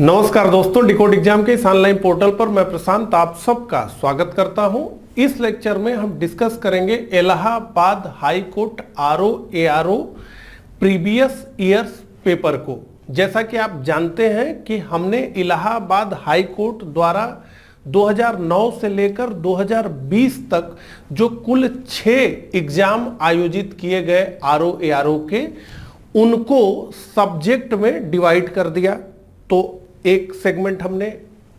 नमस्कार दोस्तों, decode exam के इस ऑनलाइन पोर्टल पर मैं प्रशांत आप सबका स्वागत करता हूं। इस लेक्चर में हम डिस्कस करेंगे Allahabad high court RO previous years paper को। जैसा कि आप जानते हैं कि हमने इलाहाबाद हाई कोर्ट द्वारा 2009 से लेकर 2020 तक जो कुल 6 एग्जाम आयोजित किए गए आरओ के, उनको सब्जेक्ट में डिवाइड कर दिया। तो एक सेगमेंट हमने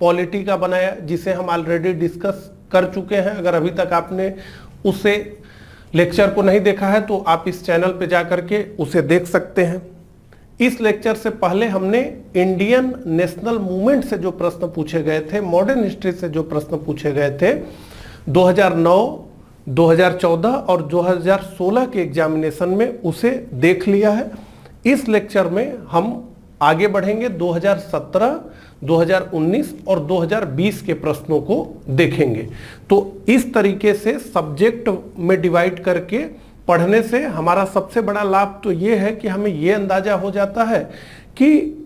पॉलिटी का बनाया जिसे हम ऑलरेडी डिस्कस कर चुके हैं। अगर अभी तक आपने उसे लेक्चर को नहीं देखा है तो आप इस चैनल पे जा करके उसे देख सकते हैं। इस लेक्चर से पहले हमने इंडियन नेशनल मूवमेंट से जो प्रश्न पूछे गए थे, मॉडर्न हिस्ट्री से जो प्रश्न पूछे गए थे 2009, 2014 और 2016 के एग्जामिनेशन में, उसे देख लिया है। इस लेक्चर में हम आगे बढ़ेंगे 2017, 2019 और 2020 के प्रश्नों को देखेंगे। तो इस तरीके से सब्जेक्ट में डिवाइड करके पढ़ने से हमारा सबसे बड़ा लाभ तो ये है कि हमें ये अंदाजा हो जाता है कि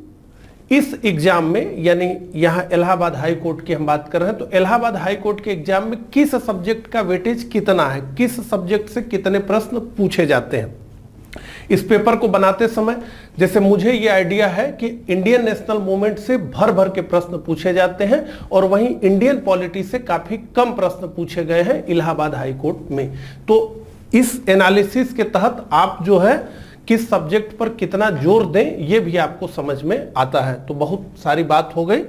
इस एग्जाम में, यानी यहाँ इलाहाबाद हाई कोर्ट की हम बात कर रहे हैं, तो इलाहाबाद हाई कोर्ट के एग्जाम में किस सब्जेक्ट का वेटेज कितना है, किस सब्जेक्ट से कितने प्रश्न पूछे जाते हैं। इस पेपर को बनाते समय जैसे मुझे ये आइडिया है कि इंडियन नेशनल मूवमेंट से भर भर के प्रश्न पूछे जाते हैं और वहीं इंडियन पॉलिटी से काफी कम प्रश्न पूछे गए हैं इलाहाबाद हाई कोर्ट में। तो इस एनालिसिस के तहत आप जो है किस सब्जेक्ट पर कितना जोर दें, ये भी आपको समझ में आता है। तो बहुत सारी बात हो गई,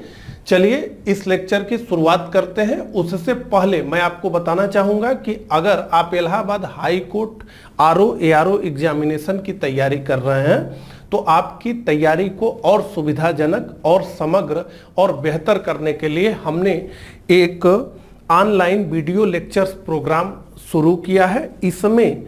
चलिए इस लेक्चर की शुरुआत करते हैं। उससे पहले मैं आपको बताना चाहूंगा कि अगर आप Allahabad high court RO examination की तैयारी कर रहे हैं तो आपकी तैयारी को और सुविधाजनक और समग्र और बेहतर करने के लिए हमने एक ऑनलाइन वीडियो लेक्चर्स प्रोग्राम शुरू किया है। इसमें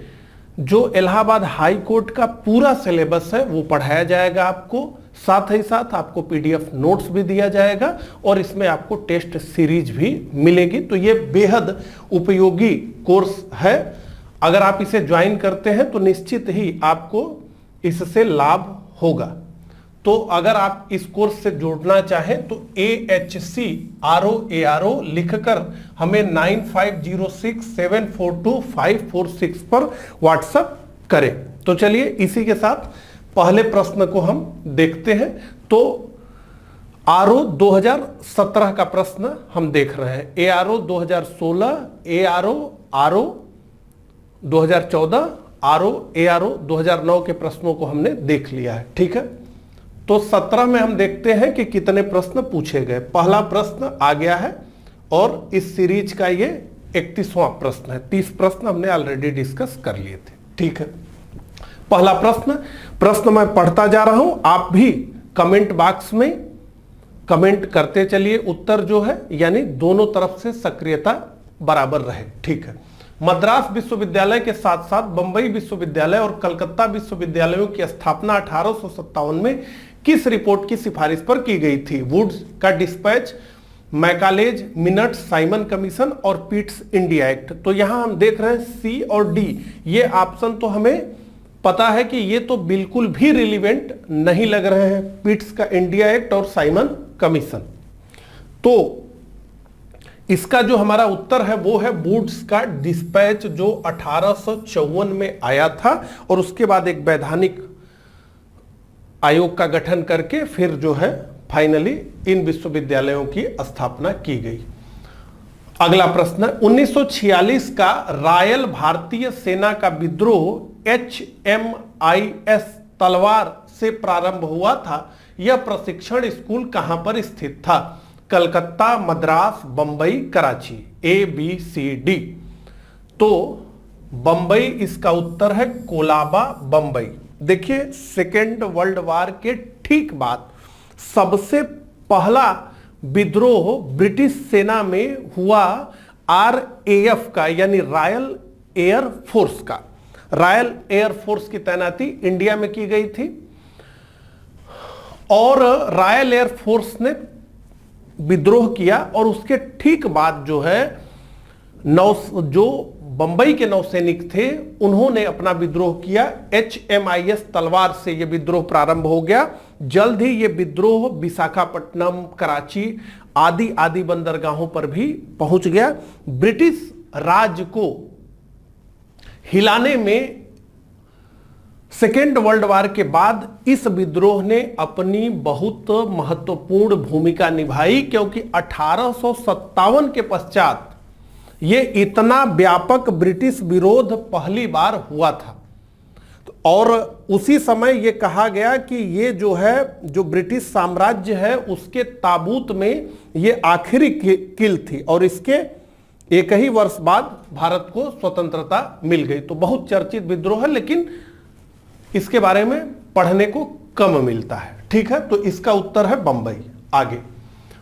जो इलाहाबाद हाई कोर्ट का पूरा सिलेबस है वो पढ़ाया जाएगा आपको, साथ ही साथ आपको पीडीएफ नोट्स भी दिया जाएगा और इसमें आपको टेस्ट सीरीज भी मिलेगी। तो ये बेहद उपयोगी कोर्स है। अगर आप इसे ज्वाइन करते हैं तो निश्चित ही आपको इससे लाभ होगा। तो अगर आप इस कोर्स से जुड़ना चाहें तो AHC ROARO लिखकर हमें 9506742546 पर व्हाट्सएप करें। तो चलिए इसी के साथ पहले प्रश्न को हम देखते हैं। तो आरओ 2017 का प्रश्न हम देख रहे हैं। ARO 2016, आरओ 2014, ARO 2009 के प्रश्नों को हमने देख लिया है। ठीक है, तो 17 में हम देखते हैं कि कितने प्रश्न पूछे गए। पहला प्रश्न आ गया है और इस सीरीज का ये 31वां प्रश्न है। 30 प्रश्न हमने ऑलरेडी डिस्कस कर लिए थे। ठीक है, पहला प्रश्न मैं पढ़ता जा रहा हूं, आप भी कमेंट बॉक्स में कमेंट करते चलिए उत्तर जो है, यानी दोनों तरफ से सक्रियता बराबर रहे। ठीक है, मद्रास विश्वविद्यालय के साथ साथ बंबई विश्वविद्यालय और कलकत्ता विश्वविद्यालयों की स्थापना 1857 में किस रिपोर्ट की सिफारिश पर की गई थी? वुड्स का dispatch, Macaulay's minutes, Simon commission और पीट्स इंडिया एक्ट। तो यहां हम देख रहे हैं सी और डी, ये ऑप्शन तो हमें पता है कि ये तो बिल्कुल भी रिलीवेंट नहीं लग रहे हैं, पीट्स का इंडिया एक्ट और साइमन कमीशन। तो इसका जो हमारा उत्तर है वो है वुड्स का डिस्पैच, जो 1854 में आया था और उसके बाद एक वैधानिक आयोग का गठन करके फिर जो है फाइनली इन विश्वविद्यालयों की स्थापना की गई। अगला प्रश्न, 1946 का रॉयल भारतीय सेना का विद्रोह HMIS तलवार से प्रारंभ हुआ था। यह प्रशिक्षण स्कूल कहां पर स्थित था? कलकत्ता, मद्रास, बंबई, कराची। ABCD। तो बंबई इसका उत्तर है, कोलाबा बंबई। देखिए, सेकेंड वर्ल्ड वार के ठीक बाद सबसे पहला विद्रोह ब्रिटिश सेना में हुआ RAF का, यानी रॉयल एयर फोर्स का। रॉयल एयर फोर्स की तैनाती इंडिया में की गई थी और रॉयल एयर फोर्स ने विद्रोह किया और उसके ठीक बाद जो है जो बंबई के नौसैनिक थे, उन्होंने अपना विद्रोह किया। HMIS तलवार से यह विद्रोह प्रारंभ हो गया। जल्द ही यह विद्रोह विशाखापट्टनम, कराची आदि आदि बंदरगाहों पर भी पहुंच गया। ब्रिटिश राज को हिलाने में सेकेंड वर्ल्ड वार के बाद इस विद्रोह ने अपनी बहुत महत्वपूर्ण भूमिका निभाई, क्योंकि 1857 के पश्चात ये इतना व्यापक ब्रिटिश विरोध पहली बार हुआ था। और उसी समय ये कहा गया कि ये जो है, जो ब्रिटिश साम्राज्य है, उसके ताबूत में ये आखिरी किल थी, और इसके एक ही वर्ष बाद भारत को स्वतंत्रता मिल गई। तो बहुत चर्चित विद्रोह है, लेकिन इसके बारे में पढ़ने को कम मिलता है। ठीक है, तो इसका उत्तर है बंबई। आगे,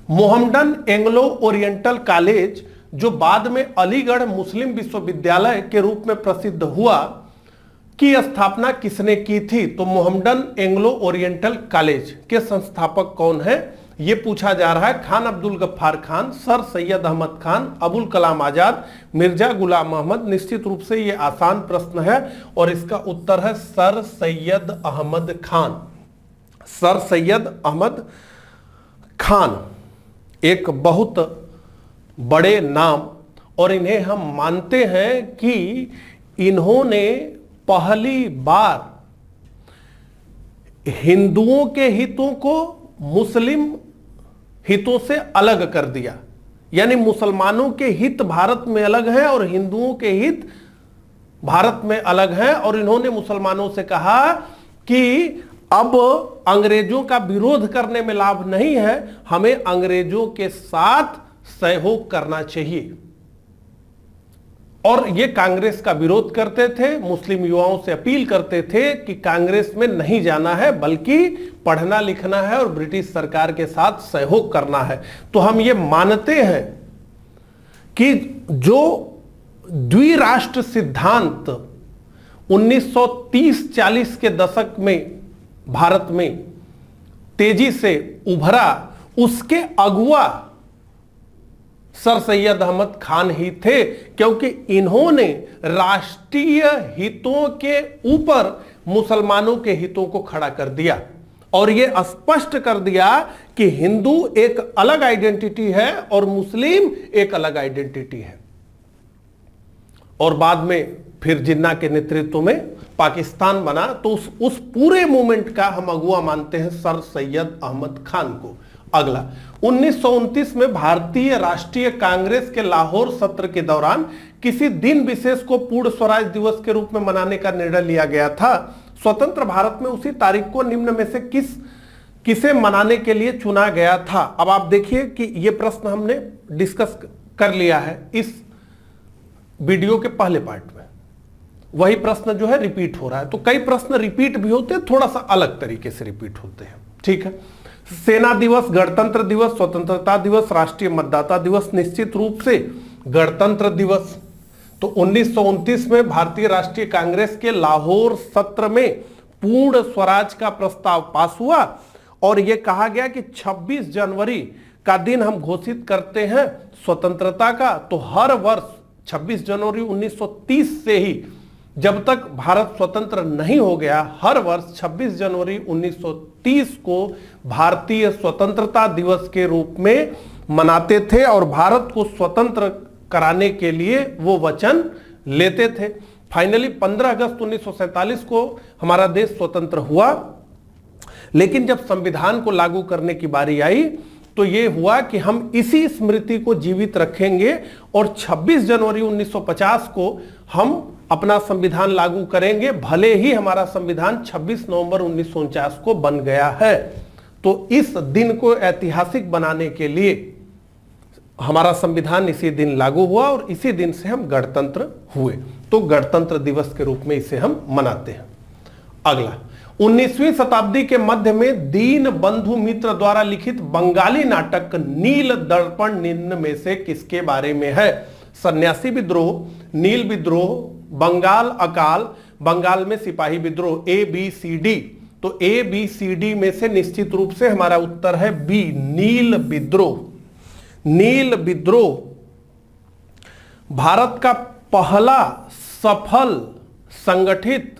मोहम्मडन एंग्लो ओरिएंटल कॉलेज, जो बाद में अलीगढ़ मुस्लिम विश्वविद्यालय के रूप में प्रसिद्ध हुआ, की स्थापना किसने की थी? तो मोहम्मडन एंग्लो ओरिएंटल कॉलेज के संस्थापक कौन है, यह पूछा जा रहा है। खान अब्दुल गफ्फार खान, सर सैयद अहमद खान, अबुल कलाम आजाद, मिर्जा गुलाम अहमद। निश्चित रूप से यह आसान प्रश्न है और इसका उत्तर है सर सैयद अहमद खान। सर सैयद अहमद खान एक बहुत बड़े नाम, और इन्हें हम मानते हैं कि इन्होंने पहली बार हिंदुओं के हितों को मुस्लिम हितों से अलग कर दिया। यानी मुसलमानों के हित भारत में अलग हैं और हिंदुओं के हित भारत में अलग हैं, और इन्होंने मुसलमानों से कहा कि अब अंग्रेजों का विरोध करने में लाभ नहीं है, हमें अंग्रेजों के साथ सहयोग करना चाहिए। और ये कांग्रेस का विरोध करते थे, मुस्लिम युवाओं से अपील करते थे कि कांग्रेस में नहीं जाना है, बल्कि पढ़ना लिखना है और ब्रिटिश सरकार के साथ सहयोग करना है। तो हम ये मानते हैं कि जो द्विराष्ट्र सिद्धांत 1930-40 के दशक में भारत में तेजी से उभरा, उसके अगुआ सर सैयद अहमद खान ही थे, क्योंकि इन्होंने राष्ट्रीय हितों के ऊपर मुसलमानों के हितों को खड़ा कर दिया और यह स्पष्ट कर दिया कि हिंदू एक अलग आइडेंटिटी है और मुस्लिम एक अलग आइडेंटिटी है। और बाद में फिर जिन्ना के नेतृत्व में पाकिस्तान बना, तो उस पूरे मूवमेंट का हम अगुआ मानते हैं सर सैयद अहमद खान को। अगला, 1929 में भारतीय राष्ट्रीय कांग्रेस के लाहौर सत्र के दौरान किसी दिन विशेष को पूर्ण स्वराज दिवस के रूप में मनाने का निर्णय लिया गया था। स्वतंत्र भारत में उसी तारीख को निम्न में से किसे मनाने के लिए चुना गया था? अब आप देखिए कि यह प्रश्न हमने डिस्कस कर लिया है इस वीडियो के पहले पार्ट में। वही प्रश्न जो है रिपीट हो रहा है। तो कई प्रश्न रिपीट भी होते हैं, थोड़ा सा अलग तरीके से रिपीट होते हैं। ठीक है, सेना दिवस, गणतंत्र दिवस, स्वतंत्रता दिवस, राष्ट्रीय मतदाता दिवस। निश्चित रूप से गणतंत्र दिवस। तो 1929 में भारतीय राष्ट्रीय कांग्रेस के लाहौर सत्र में पूर्ण स्वराज का प्रस्ताव पास हुआ और यह कहा गया कि 26 जनवरी का दिन हम घोषित करते हैं स्वतंत्रता का। तो हर वर्ष 26 जनवरी 1930 से ही जब तक भारत स्वतंत्र नहीं हो गया, हर वर्ष 26 जनवरी 1930 को भारतीय स्वतंत्रता दिवस के रूप में मनाते थे और भारत को स्वतंत्र कराने के लिए वो वचन लेते थे। फाइनली 15 अगस्त 1947 को हमारा देश स्वतंत्र हुआ, लेकिन जब संविधान को लागू करने की बारी आई तो ये हुआ कि हम इसी स्मृति को जीवित रखेंगे और 26 जनवरी 1950 को हम अपना संविधान लागू करेंगे, भले ही हमारा संविधान 26 नवंबर 1949 को बन गया है। तो इस दिन को ऐतिहासिक बनाने के लिए हमारा संविधान इसी दिन लागू हुआ और इसी दिन से हम गणतंत्र हुए। तो गणतंत्र दिवस के रूप में इसे हम मनाते हैं। अगला, 19वीं शताब्दी के मध्य में दीन बंधु मित्र द्वारा लिखित बंगाली नाटक नील दर्पण निम्न में से किसके बारे में है? सन्यासी विद्रोह, नील विद्रोह, बंगाल अकाल, बंगाल में सिपाही विद्रोह। ABCD। तो ABCD में से निश्चित रूप से हमारा उत्तर है बी, नील विद्रोह। नील विद्रोह भारत का पहला सफल संगठित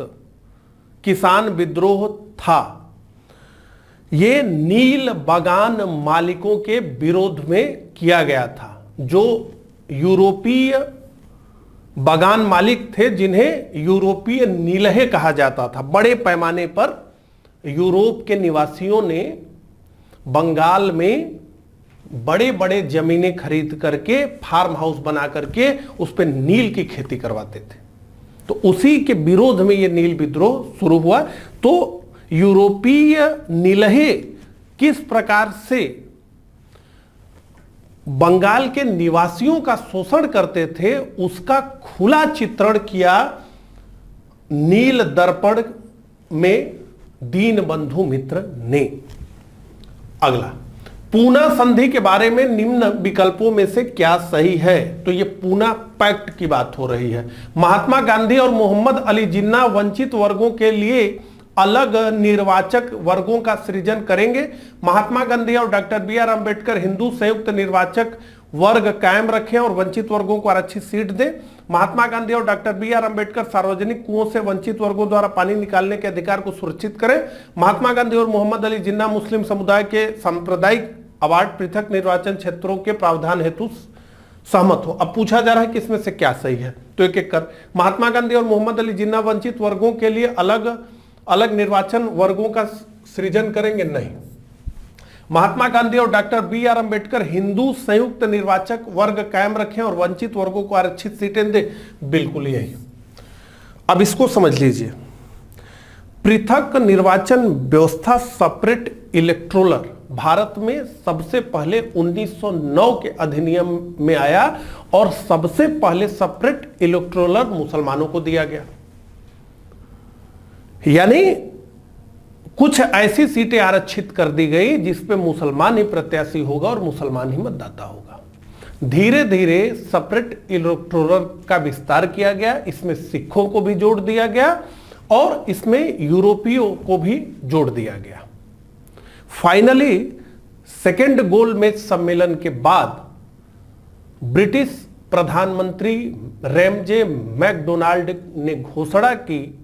किसान विद्रोह था। ये नील बागान मालिकों के विरोध में किया गया था, जो यूरोपीय बागान मालिक थे, जिन्हें यूरोपीय नीलहे कहा जाता था। बड़े पैमाने पर यूरोप के निवासियों ने बंगाल में बड़े बड़े जमीनें खरीद करके फार्म हाउस बना करके उस पर नील की खेती करवाते थे। तो उसी के विरोध में यह नील विद्रोह शुरू हुआ। तो यूरोपीय नीलहे किस प्रकार से बंगाल के निवासियों का शोषण करते थे, उसका खुला चित्रण किया नील दर्पण में दीनबंधु मित्र ने। अगला, पूना संधि के बारे में निम्न विकल्पों में से क्या सही है? तो ये पूना पैक्ट की बात हो रही है। महात्मा गांधी और मोहम्मद अली जिन्ना वंचित वर्गों के लिए अलग निर्वाचक वर्गों का सृजन करेंगे। महात्मा गांधी और डॉक्टर बी.आर. अंबेडकर हिंदू संयुक्त निर्वाचक वर्ग कायम रखें और वंचित वर्गों को आरक्षित सीट दें। महात्मा गांधी और डॉक्टर बी.आर. अंबेडकर सार्वजनिक कुओं से वंचित वर्गों द्वारा पानी निकालने के अधिकार को सुरक्षित करें। महात्मा गांधी और मोहम्मद अली जिन्ना मुस्लिम समुदाय के सांप्रदायिक अवार्ड पृथक निर्वाचन क्षेत्रों के प्रावधान हेतु सहमत हो। अब पूछा जा रहा है कि इसमें से क्या सही है, तो एक एक कर। महात्मा गांधी और मोहम्मद अली जिन्ना वंचित वर्गों के लिए अलग अलग निर्वाचन वर्गों का सृजन करेंगे? नहीं। महात्मा गांधी और डॉक्टर बी.आर. अंबेडकर हिंदू संयुक्त निर्वाचक वर्ग कायम रखें और वंचित वर्गों को आरक्षित सीटें दें? बिल्कुल यही। अब इसको समझ लीजिए, पृथक निर्वाचन व्यवस्था सेपरेट इलेक्टोरल भारत में सबसे पहले 1909 के अधिनियम में आया और सबसे पहले सेपरेट इलेक्टोरल मुसलमानों को दिया गया। यानी कुछ ऐसी सीटें आरक्षित कर दी गई जिस पे मुसलमान ही प्रत्याशी होगा और मुसलमान ही मतदाता होगा। धीरे धीरे सेपरेट इलेक्टोरल का विस्तार किया गया, इसमें सिखों को भी जोड़ दिया गया और इसमें यूरोपियों को भी जोड़ दिया गया। फाइनली सेकेंड गोलमेज सम्मेलन के बाद ब्रिटिश प्रधानमंत्री रैमजे मैकडोनाल्ड ने घोषणा की,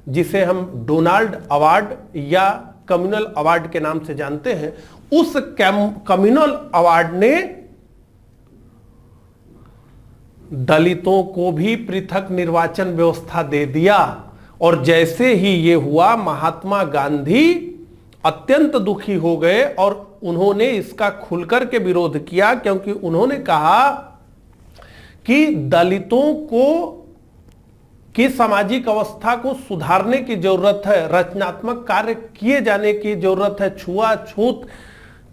जिसे हम डोनाल्ड अवार्ड या कम्युनल अवार्ड के नाम से जानते हैं। उस कम्युनल अवार्ड ने दलितों को भी पृथक निर्वाचन व्यवस्था दे दिया। और जैसे ही ये हुआ, महात्मा गांधी अत्यंत दुखी हो गए और उन्होंने इसका खुलकर के विरोध किया, क्योंकि उन्होंने कहा कि दलितों को की सामाजिक अवस्था को सुधारने की जरूरत है, रचनात्मक कार्य किए जाने की जरूरत है, छुआछूत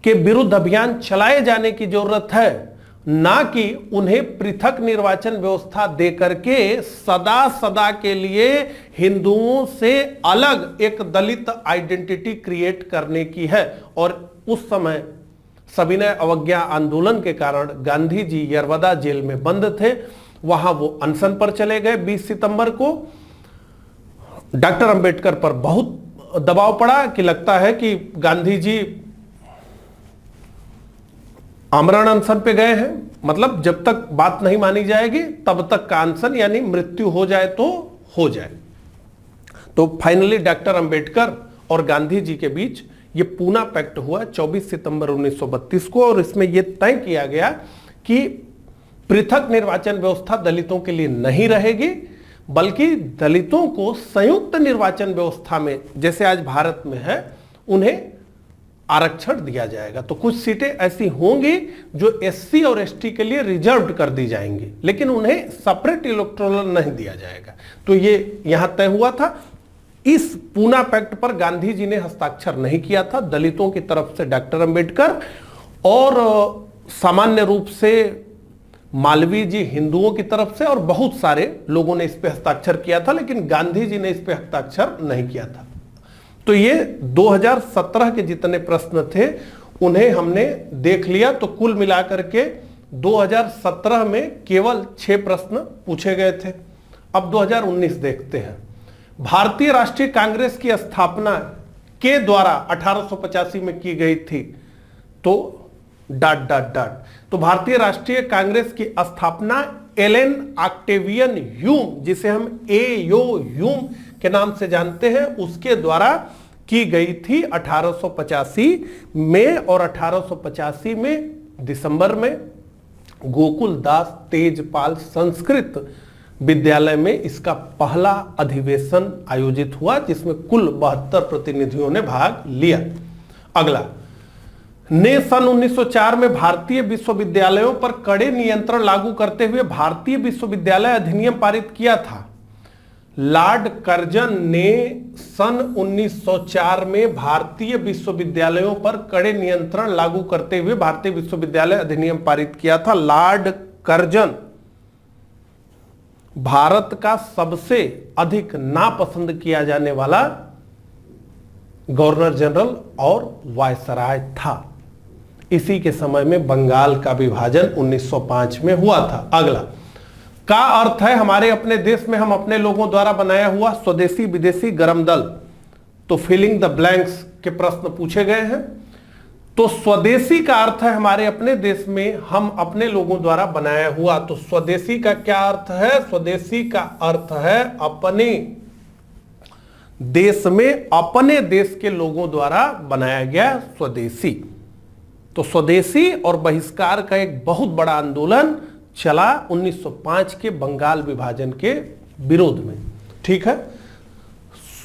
के विरुद्ध अभियान चलाए जाने की जरूरत है, ना कि उन्हें पृथक निर्वाचन व्यवस्था देकर के सदा सदा के लिए हिंदुओं से अलग एक दलित आइडेंटिटी क्रिएट करने की है। और उस समय सविनय अवज्ञा आंदोलन के कारण गांधी जी यरवदा जेल में बंद थे, वहां वो अनशन पर चले गए। 20 सितंबर को डॉक्टर अंबेडकर पर बहुत दबाव पड़ा कि लगता है कि गांधी जी आमरण अनशन पे गए हैं, मतलब जब तक बात नहीं मानी जाएगी तब तक का अनशन, यानी मृत्यु हो जाए तो हो जाए। तो फाइनली डॉक्टर अंबेडकर और गांधी जी के बीच ये पूना पैक्ट हुआ 24 सितंबर 1932 को, और इसमें यह तय किया गया कि पृथक निर्वाचन व्यवस्था दलितों के लिए नहीं रहेगी, बल्कि दलितों को संयुक्त निर्वाचन व्यवस्था में, जैसे आज भारत में है, उन्हें आरक्षण दिया जाएगा। तो कुछ सीटें ऐसी होंगी जो एससी और एसटी के लिए रिजर्व्ड कर दी जाएंगी, लेकिन उन्हें सेपरेट इलेक्टोरल नहीं दिया जाएगा। तो ये यहां तय हुआ था। इस पूना पैक्ट पर गांधी जी ने हस्ताक्षर नहीं किया था, दलितों की तरफ से डॉक्टर अंबेडकर और सामान्य रूप से मालवीय जी हिंदुओं की तरफ से और बहुत सारे लोगों ने इस पे हस्ताक्षर किया था, लेकिन गांधी जी ने इस पे हस्ताक्षर नहीं किया था। तो ये 2017 के जितने प्रश्न थे उन्हें हमने देख लिया। तो कुल मिलाकर के 2017 में केवल 6 प्रश्न पूछे गए थे। अब 2019 देखते हैं। भारतीय राष्ट्रीय कांग्रेस की स्थापना के द्वारा 1885 में की गई थी, तो ... तो भारतीय राष्ट्रीय कांग्रेस की स्थापना एलन ऑक्टेवियन ह्यूम, जिसे हम एयो ह्यूम के नाम से जानते हैं, उसके द्वारा की गई थी 1885 में। और 1885 में दिसंबर में गोकुल दास तेजपाल संस्कृत विद्यालय में इसका पहला अधिवेशन आयोजित हुआ, जिसमें कुल 72 प्रतिनिधियों ने भाग लिया। अगला, ने सन 1904 में भारतीय विश्वविद्यालयों पर कड़े नियंत्रण लागू करते हुए भारतीय विश्वविद्यालय अधिनियम पारित किया था। लॉर्ड कर्जन ने सन 1904 में भारतीय विश्वविद्यालयों पर कड़े नियंत्रण लागू करते हुए भारतीय विश्वविद्यालय अधिनियम पारित किया था। लॉर्ड कर्जन भारत का सबसे अधिक नापसंद किया जाने वाला गवर्नर जनरल और वायसराय था। इसी के समय में बंगाल का विभाजन 1905 में हुआ था। अगला, का अर्थ है हमारे अपने देश में हम अपने लोगों द्वारा बनाया हुआ स्वदेशी विदेशी गर्म दल। तो फिलिंग द ब्लैंक्स के प्रश्न पूछे गए हैं। तो स्वदेशी का अर्थ है हमारे अपने देश में हम अपने लोगों द्वारा बनाया हुआ। तो स्वदेशी का क्या अर्थ है? स्वदेशी का अर्थ है अपने देश में अपने देश के लोगों द्वारा बनाया गया स्वदेशी। तो स्वदेशी और बहिष्कार का एक बहुत बड़ा आंदोलन चला 1905 के बंगाल विभाजन के विरोध में। ठीक है,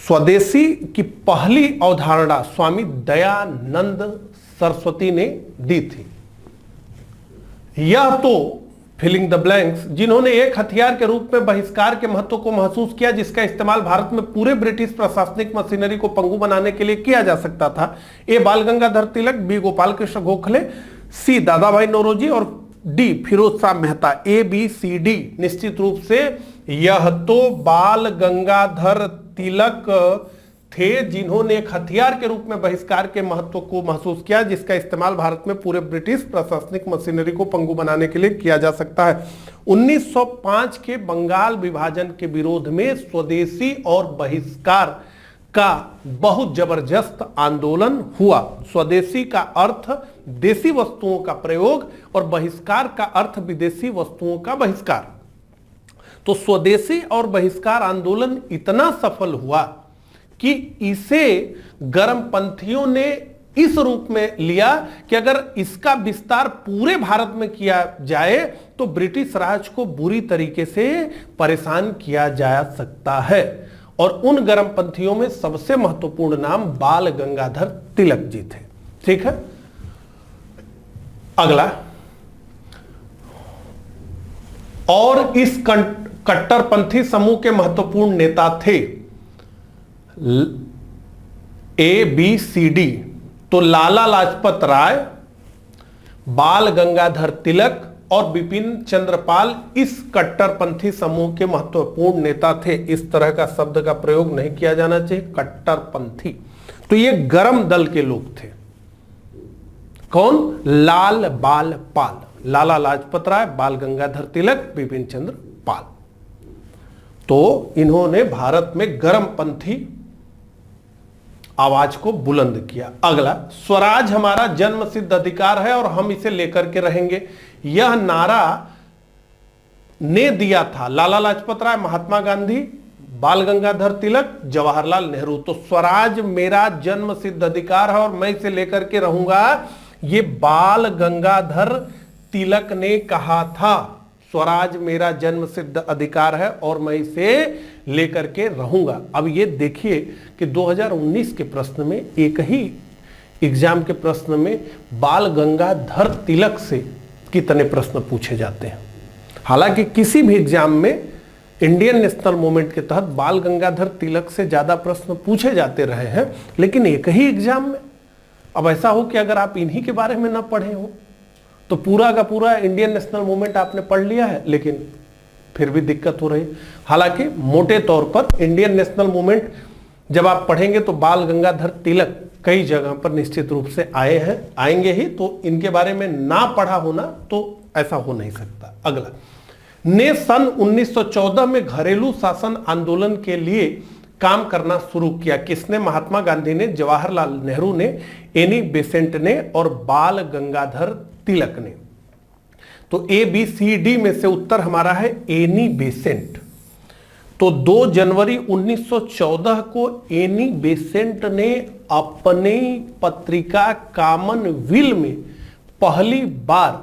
स्वदेशी की पहली अवधारणा स्वामी दयानंद सरस्वती ने दी थी। यह तो फिलिंग द ब्लैंक्स, जिन्होंने एक हथियार के रूप में बहिष्कार के महत्व को महसूस किया, जिसका इस्तेमाल भारत में पूरे ब्रिटिश प्रशासनिक मशीनरी को पंगु बनाने के लिए किया जा सकता था। A Bal Gangadhar Tilak, B Gopal Krishna Gokhale, C Dadabhai Naoroji और D Pherozeshah Mehta. A B C D. निश्चित रूप से यह तो बाल गंगाधर तिलक थे, जिन्होंने एक हथियार के रूप में बहिष्कार के महत्व को महसूस किया, जिसका इस्तेमाल भारत में पूरे ब्रिटिश प्रशासनिक मशीनरी को पंगु बनाने के लिए किया जा सकता है। 1905 के बंगाल विभाजन के विरोध में स्वदेशी और बहिष्कार का बहुत जबरदस्त आंदोलन हुआ। स्वदेशी का अर्थ देसी वस्तुओं का प्रयोग और बहिष्कार का अर्थ विदेशी वस्तुओं का बहिष्कार। तो स्वदेशी और बहिष्कार आंदोलन इतना सफल हुआ कि इसे गर्मपंथियों ने इस रूप में लिया कि अगर इसका विस्तार पूरे भारत में किया जाए तो ब्रिटिश राज को बुरी तरीके से परेशान किया जा सकता है। और उन गर्मपंथियों में सबसे महत्वपूर्ण नाम बाल गंगाधर तिलक जी थे। ठीक है, अगला, और इस कट्टरपंथी समूह के महत्वपूर्ण नेता थे ए बी सी डी। तो लाला लाजपत राय, बाल गंगाधर तिलक और बिपिन चंद्रपाल इस कट्टरपंथी समूह के महत्वपूर्ण नेता थे। इस तरह का शब्द का प्रयोग नहीं किया जाना चाहिए, कट्टरपंथी। तो ये गरम दल के लोग थे। कौन? लाल बाल पाल, लाला लाजपत राय, बाल गंगाधर तिलक, बिपिन चंद्र पाल। तो इन्होंने भारत में गरमपंथी आवाज को बुलंद किया। अगला, स्वराज हमारा जन्म सिद्ध अधिकार है और हम इसे लेकर के रहेंगे। यह नारा ने दिया था लाला लाजपत राय, महात्मा गांधी, बाल गंगाधर तिलक, जवाहरलाल नेहरू। तो स्वराज मेरा जन्म सिद्ध अधिकार है और मैं इसे लेकर के रहूंगा, ये बाल गंगाधर तिलक ने कहा था। स्वराज मेरा जन्म सिद्ध अधिकार है और मैं इसे लेकर के रहूंगा। अब ये देखिए कि 2019 के प्रश्न में, एक ही एग्जाम के प्रश्न में बाल गंगाधर तिलक से कितने प्रश्न पूछे जाते हैं। हालांकि किसी भी एग्जाम में इंडियन नेशनल मूवमेंट के तहत बाल गंगाधर तिलक से ज्यादा प्रश्न पूछे जाते रहे हैं, लेकिन एक ही एग्जाम में। अब ऐसा हो कि अगर आप इन्हीं के बारे में ना पढ़े हो तो पूरा का पूरा इंडियन नेशनल मूवमेंट आपने पढ़ लिया है, लेकिन फिर भी दिक्कत हो रही है। हालांकि मोटे तौर पर इंडियन नेशनल मूवमेंट जब आप पढ़ेंगे तो बाल गंगाधर तिलक कई जगह पर निश्चित रूप से आए हैं, आएंगे ही। तो इनके बारे में ना पढ़ा होना तो ऐसा हो नहीं सकता। अगला, ने सन 1914 में घरेलू शासन आंदोलन के लिए काम करना शुरू किया। किसने? महात्मा गांधी ने, जवाहरलाल नेहरू ने, एनी बेसेंट ने और बाल गंगाधर तिलक ने। तो ए बी सी डी में से उत्तर हमारा है एनी बेसेंट। तो 2 जनवरी 1914 को एनी बेसेंट ने अपनी पत्रिका कॉमनवेल्थ में पहली बार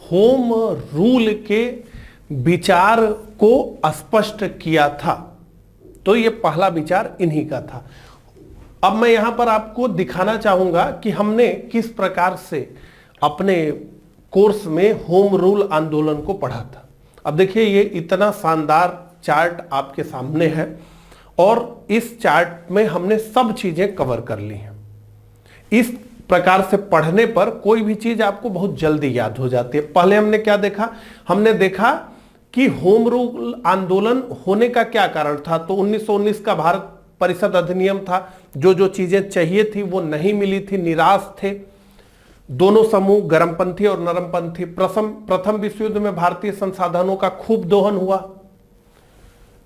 होम रूल के विचार को स्पष्ट किया था। तो यह पहला विचार इन्हीं का था। अब मैं यहां पर आपको दिखाना चाहूंगा कि हमने किस प्रकार से अपने कोर्स में होम रूल आंदोलन को पढ़ा था। अब देखिए, ये इतना शानदार चार्ट आपके सामने है और इस चार्ट में हमने सब चीजें कवर कर ली हैं। इस प्रकार से पढ़ने पर कोई भी चीज आपको बहुत जल्दी याद हो जाती है। पहले हमने क्या देखा? हमने देखा कि होम रूल आंदोलन होने का क्या कारण था। तो 1919 का भारत परिषद अधिनियम था। जो जो चीजें चाहिए थी वो नहीं मिली थी, निराश थे दोनों समूह, गर्मपंथी और नरमपंथी। प्रथम विश्व युद्ध में भारतीय संसाधनों का खूब दोहन हुआ,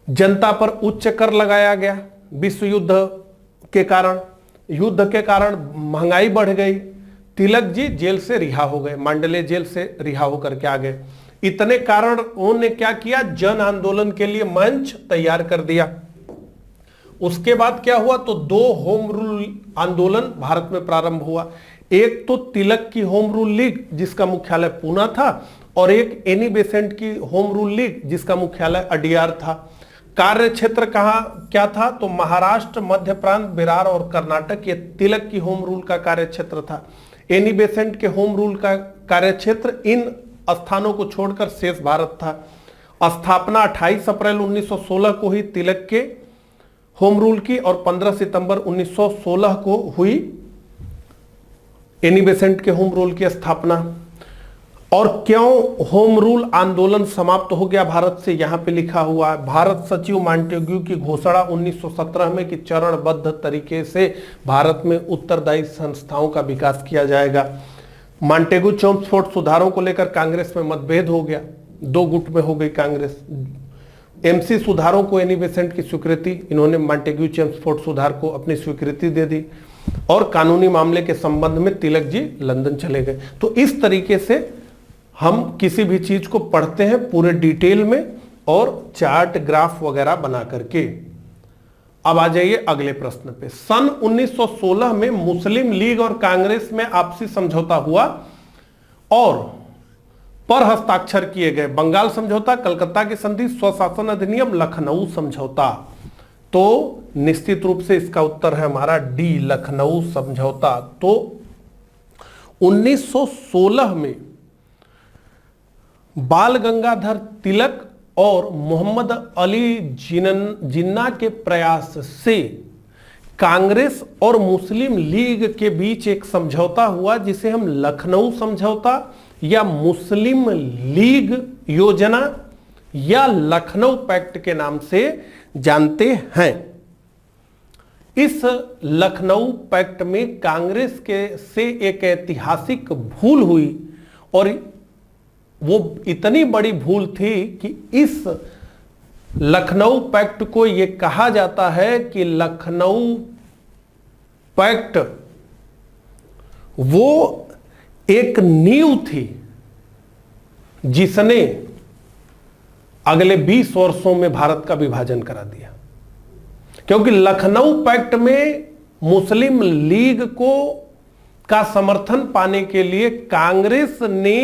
जनता पर उच्च कर लगाया गया। विश्व युद्ध के कारण, युद्ध के कारण महंगाई बढ़ गई। तिलक जी जेल से रिहा हो गए, मांडले जेल से रिहा होकर के आ गए। इतने कारण उन्होंने क्या किया? जन आंदोलन के लिए मंच तैयार कर दिया। उसके बाद क्या हुआ? तो 2 होम रूल आंदोलन भारत में प्रारंभ हुआ। एक तो तिलक की होम रूल लीग जिसका मुख्यालय पूना था, और एक एनी बेसेंट की होम रूल लीग जिसका मुख्यालय अडियार था। कार्य क्षेत्र कहां क्या था? तो महाराष्ट्र, मध्य प्रांत, बिहार और कर्नाटक, ये तिलक की होम रूल का कार्य क्षेत्र था। एनी बेसेंट के होम रूल का कार्य क्षेत्र इन स्थानों को छोड़कर शेष भारत था। स्थापना 28 अप्रैल 1916 को ही तिलक के होम रूल की और 15 सितंबर 1916 को हुई एनी बेसेंट के होम रूल की स्थापना। और क्यों होम रूल आंदोलन समाप्त हो गया भारत से? यहां पे लिखा हुआ है, भारत सचिव मॉन्टेग्यू की घोषणा 1917 में कि चरणबद्ध तरीके से भारत में उत्तरदायी संस्थाओं का विकास किया जाएगा। मॉन्टेग्यू चेम्सफोर्ड सुधारों को लेकर कांग्रेस में मतभेद हो गया, 2 गुट में हो गई कांग्रेस। एमसी सुधारों को एनी बेसेंट की स्वीकृति, इन्होंने मॉन्टेग्यू चेम्सफोर्ड सुधार को अपनी स्वीकृति दे दी। और कानूनी मामले के संबंध में तिलक जी लंदन चले गए। तो इस तरीके से हम किसी भी चीज को पढ़ते हैं पूरे डिटेल में और चार्ट, ग्राफ वगैरह बना करके। अब आ जाइए अगले प्रश्न पे। सन 1916 में मुस्लिम लीग और कांग्रेस में आपसी समझौता हुआ और पर हस्ताक्षर किए गए बंगाल समझौता, कलकत्ता की संधि, स्वशासन अधिनियम, लखनऊ समझौता। तो निश्चित रूप से इसका उत्तर है हमारा डी, लखनऊ समझौता। तो 1916 में बाल गंगाधर तिलक और मोहम्मद अली जिन्ना के प्रयास से कांग्रेस और मुस्लिम लीग के बीच एक समझौता हुआ जिसे हम लखनऊ समझौता या मुस्लिम लीग योजना या लखनऊ पैक्ट के नाम से जानते हैं। इस लखनऊ पैक्ट में कांग्रेस के से एक ऐतिहासिक भूल हुई और वो इतनी बड़ी भूल थी कि इस लखनऊ पैक्ट को यह कहा जाता है कि लखनऊ पैक्ट वो एक नींव थी जिसने अगले 20 वर्षों में भारत का विभाजन करा दिया। क्योंकि लखनऊ पैक्ट में मुस्लिम लीग को का समर्थन पाने के लिए कांग्रेस ने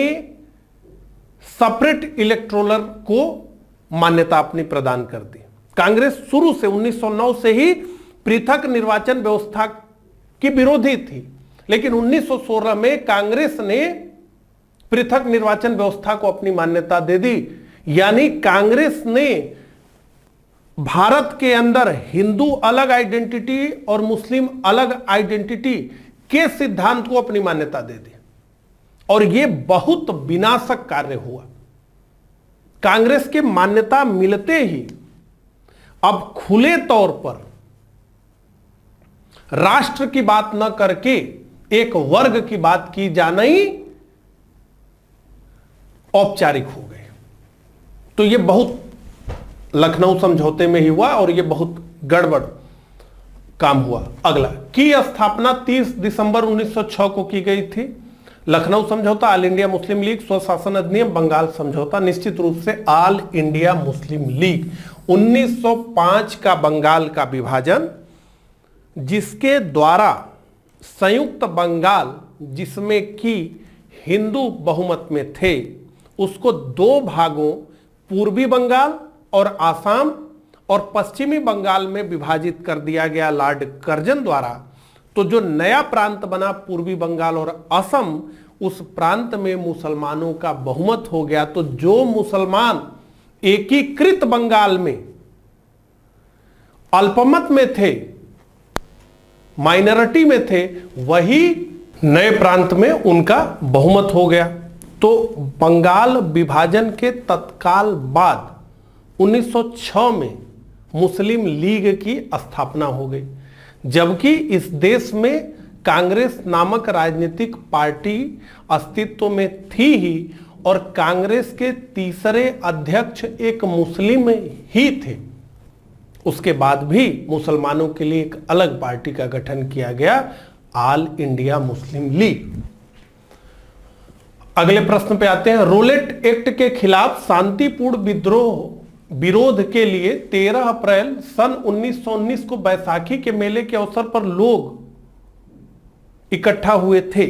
सेपरेट इलेक्टोरल को मान्यता अपनी प्रदान कर दी। कांग्रेस शुरू से 1909 से ही पृथक निर्वाचन व्यवस्था की विरोधी थी, लेकिन 1916 में कांग्रेस ने पृथक निर्वाचन व्यवस्था को अपनी मान्यता दे दी। यानी कांग्रेस ने भारत के अंदर हिंदू अलग आइडेंटिटी और मुस्लिम अलग आइडेंटिटी के सिद्धांत को अपनी मान्यता दे दी और यह बहुत विनाशक कार्य हुआ। कांग्रेस के मान्यता मिलते ही अब खुले तौर पर राष्ट्र की बात न करके एक वर्ग की बात की जाना ही औपचारिक हो गए। तो यह बहुत लखनऊ समझौते में ही हुआ और यह बहुत गड़बड़ काम हुआ। अगला की स्थापना 30 दिसंबर 1906 को की गई थी। लखनऊ समझौता, ऑल इंडिया मुस्लिम लीग, स्वशासन अधिनियम, बंगाल समझौता। निश्चित रूप से ऑल इंडिया मुस्लिम लीग। 1905 का बंगाल का विभाजन, जिसके द्वारा संयुक्त बंगाल, जिसमें कि हिंदू बहुमत में थे, उसको दो भागों, पूर्वी बंगाल और आसाम और पश्चिमी बंगाल में विभाजित कर दिया गया लॉर्ड कर्जन द्वारा। तो जो नया प्रांत बना पूर्वी बंगाल और असम, उस प्रांत में मुसलमानों का बहुमत हो गया। तो जो मुसलमान एकीकृत बंगाल में अल्पमत में थे, माइनॉरिटी में थे, वही नए प्रांत में उनका बहुमत हो गया। तो बंगाल विभाजन के तत्काल बाद 1906 में मुस्लिम लीग की स्थापना हो गई, जबकि इस देश में कांग्रेस नामक राजनीतिक पार्टी अस्तित्व में थी ही, और कांग्रेस के तीसरे अध्यक्ष एक मुस्लिम ही थे। उसके बाद भी मुसलमानों के लिए एक अलग पार्टी का गठन किया गया, ऑल इंडिया मुस्लिम लीग। अगले प्रश्न पे आते हैं। रोलेट एक्ट के खिलाफ शांतिपूर्ण विरोध के लिए 13 अप्रैल सन 1919 को बैसाखी के मेले के अवसर पर लोग इकट्ठा हुए थे।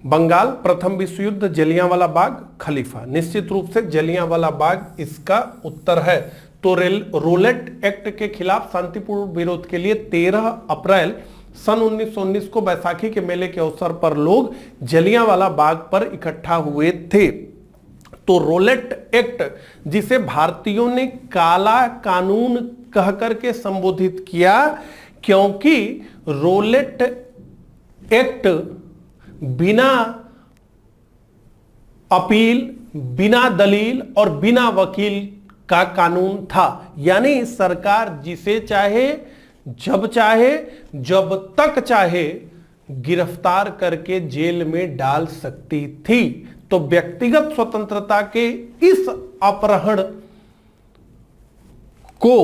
बंगाल, प्रथम विश्व युद्ध, जलियांवाला बाग, खलीफा। निश्चित रूप से जलियांवाला बाग इसका उत्तर है। तो रोलेट एक्ट के खिलाफ शांतिपूर्ण विरोध के लिए 13 अप्रैल सन 1919 को बैसाखी के मेले के अवसर पर लोग जलियांवाला बाग पर इकट्ठा हुए थे। तो रोलेट एक्ट, जिसे भारतीयों ने काला कानून कहकर के संबोधित किया, क्योंकि रोलेट एक्ट बिना अपील, बिना दलील और बिना वकील का कानून था। यानी सरकार जिसे चाहे, जब चाहे, जब तक चाहे गिरफ्तार करके जेल में डाल सकती थी। तो व्यक्तिगत स्वतंत्रता के इस अपहरण को